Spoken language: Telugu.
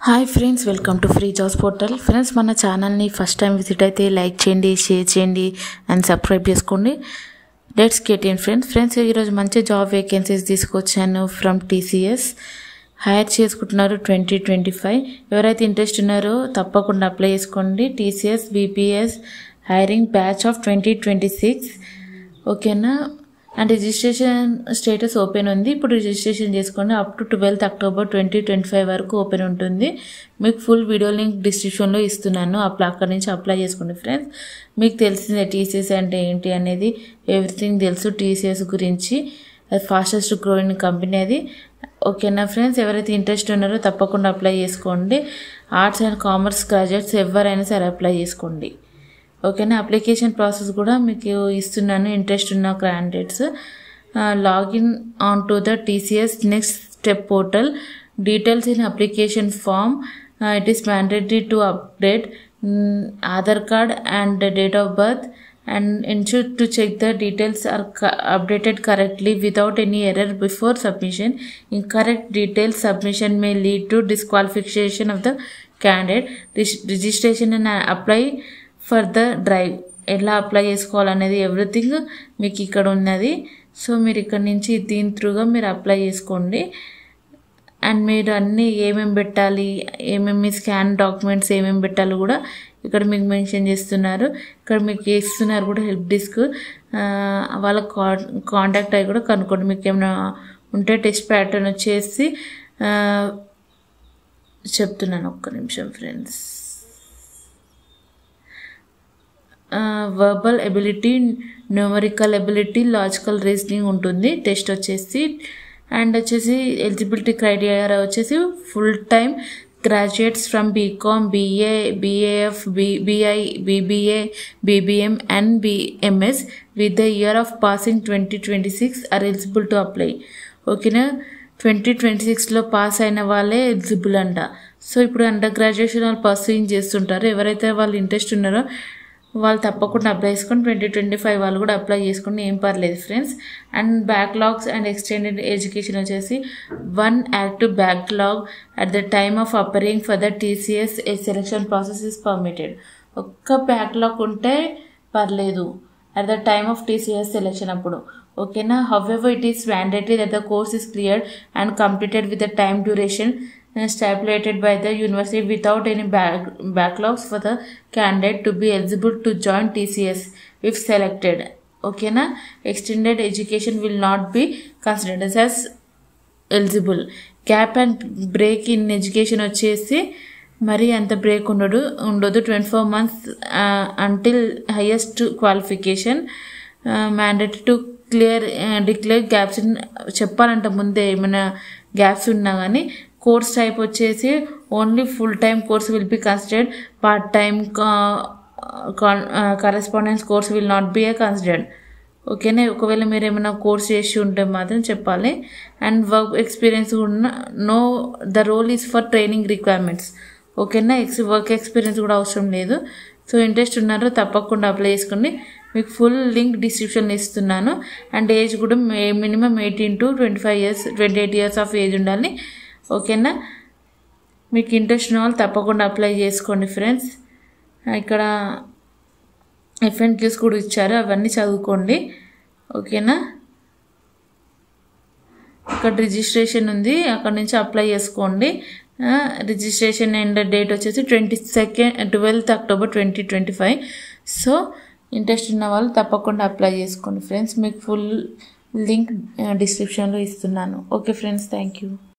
Hi friends, welcome to free jobs portal. Friends, మన ఛానల్ని ఫస్ట్ టైం విజిట్ అయితే లైక్ చేయండి, షేర్ చేయండి అండ్ సబ్స్క్రైబ్ చేసుకోండి. Let's get in friends. ఈరోజు మంచి జాబ్ వేకెన్సీస్ తీసుకొచ్చాను ఫ్రమ్ TCS. హైర్ చేసుకుంటున్నారు 2025. ఎవరైతే ఇంట్రెస్ట్ ఉన్నారో తప్పకుండా అప్లై చేసుకోండి. TCS BPS hiring batch of 2026. ఓకేనా? అండ్ రిజిస్ట్రేషన్ స్టేటస్ ఓపెన్ ఉంది. ఇప్పుడు రిజిస్ట్రేషన్ చేసుకోండి. అప్ టు 12 అక్టోబర్ 2025 వరకు ఓపెన్ ఉంటుంది. మీకు ఫుల్ వీడియో లింక్ డిస్క్రిప్షన్లో ఇస్తున్నాను. అక్కడి నుంచి అప్లై చేసుకోండి ఫ్రెండ్స్. మీకు తెలిసిందే TCS అంటే ఏంటి అనేది, ఎవ్రీథింగ్ తెలుసు TCS గురించి. అది ఫాస్టెస్ట్ గ్రోయింగ్ కంపెనీ అది. ఓకేనా ఫ్రెండ్స్, ఎవరైతే ఇంట్రెస్ట్ ఉన్నారో తప్పకుండా అప్లై చేసుకోండి. ఆర్ట్స్ అండ్ కామర్స్ గ్రాడ్యుయేట్స్ ఎవరైనా సరే అప్లై చేసుకోండి. ఓకేనా? అప్లికేషన్ ప్రాసెస్ కూడా మీకు ఇస్తున్నాను. ఇంట్రెస్ట్ ఉన్న candidates login on to the TCS next step portal. Details in application form. It is mandatory to update Aadhaar card and date of birth and ensure to check the details are updated correctly without any error before submission. Incorrect details submission may lead to disqualification of the candidate. Registration and apply for the drive. ఎలా అప్లై చేసుకోవాలనేది ఎవ్రీథింగ్ మీకు ఇక్కడ ఉన్నది. సో మీరు ఇక్కడ నుంచి దీని త్రూగా మీరు అప్లై చేసుకోండి. అండ్ మీరు అన్నీ ఏమేమి పెట్టాలి, ఏమేమి స్కాన్ డాక్యుమెంట్స్ ఏమేమి పెట్టాలి కూడా ఇక్కడ మీకు మెన్షన్ చేస్తున్నారు. ఇక్కడ మీకు ఇస్తున్నారు కూడా హెల్ప్ డెస్క్. వాళ్ళ కాంటాక్ట్ అయ్యి కూడా కనుక్కోండి. మీకు ఏమైనా ఉంటే టెస్ట్ ప్యాటర్న్ వచ్చేసి చెప్తున్నాను. ఒక్క నిమిషం friends. Verbal ability, numerical ability, logical reasoning ఉంటుంది టెస్ట్ వచ్చేసి. అండ్ వచ్చేసి ఎలిజిబిలిటీ క్రైటీరియా వచ్చేసి full time graduates from BCom, BA, BAF, BI, BBA, BBM and BMS with the year of passing 2026 are eligible to apply. ఓకేనా? 2026లో పాస్ అయిన వాళ్ళే ఎలిజిబుల్ అంట. సో ఇప్పుడు అండర్ గ్రాడ్యుయేషన్ వాళ్ళు పర్సూయింగ్ చేస్తుంటారు. ఎవరైతే వాళ్ళు ఇంట్రెస్ట్ ఉన్నారో వాళ్ళు తప్పకుండా అప్లై చేసుకొని 2025 వాళ్ళు కూడా అప్లై చేసుకుని ఏం పర్లేదు friends. And backlogs and extended education వచ్చేసి 1 active backlog at the time of appearing for the TCS selection process is permitted. ఒక్క బ్యాక్లాగ్ ఉంటే పర్లేదు at the time of TCS selection అప్పుడు. ఓకేనా? However it is mandatory that the course is cleared and completed with the time duration stipulated by the university without any backlogs for the candidate to be eligible to join TCS if selected. Okay, extended education will not be considered as eligible. Gap and break in education వచ్చేసి మరి అంత బ్రేక్ ఉండదు 24 months until highest qualification. Mandatory to declare gaps in చెప్పాలంట ముందే ఏమైనా గ్యాప్స్ ఉన్నా కానీ. కోర్స్ టైప్ వచ్చేసి only full time course will be considered. Part time correspondence course will not be considered. ఓకేనా? ఒకవేళ మీరు ఏమైనా కోర్స్ చేసి ఉంటే మాత్రం చెప్పాలి. అండ్ వర్క్ ఎక్స్పీరియన్స్ కూడా no the role is for training requirements. ఓకేనా? వర్క్ ఎక్స్పీరియన్స్ కూడా అవసరం లేదు. సో ఇంట్రెస్ట్ ఉన్నారో తప్పకుండా అప్లై చేసుకోండి. మీకు ఫుల్ లింక్ డిస్క్రిప్షన్లో ఇస్తున్నాను. అండ్ ఏజ్ కూడా minimum 18 to 25 years 28 years of age ఉండాలి. ఓకేనా? మీకు ఇంట్రెస్ట్ ఉన్న వాళ్ళు తప్పకుండా అప్లై చేసుకోండి ఫ్రెండ్స్. ఇక్కడ FNQs కూడా ఇచ్చారు, అవన్నీ చదువుకోండి. ఓకేనా? ఇక్కడ రిజిస్ట్రేషన్ ఉంది, అక్కడ నుంచి అప్లై చేసుకోండి. రిజిస్ట్రేషన్ అండ్ డేట్ వచ్చేసి 12 అక్టోబర్ 2025. సో ఇంట్రెస్ట్ ఉన్న వాళ్ళు తప్పకుండా అప్లై చేసుకోండి ఫ్రెండ్స్. మీకు ఫుల్ లింక్ డిస్క్రిప్షన్లో ఇస్తున్నాను. Okay friends, thank you.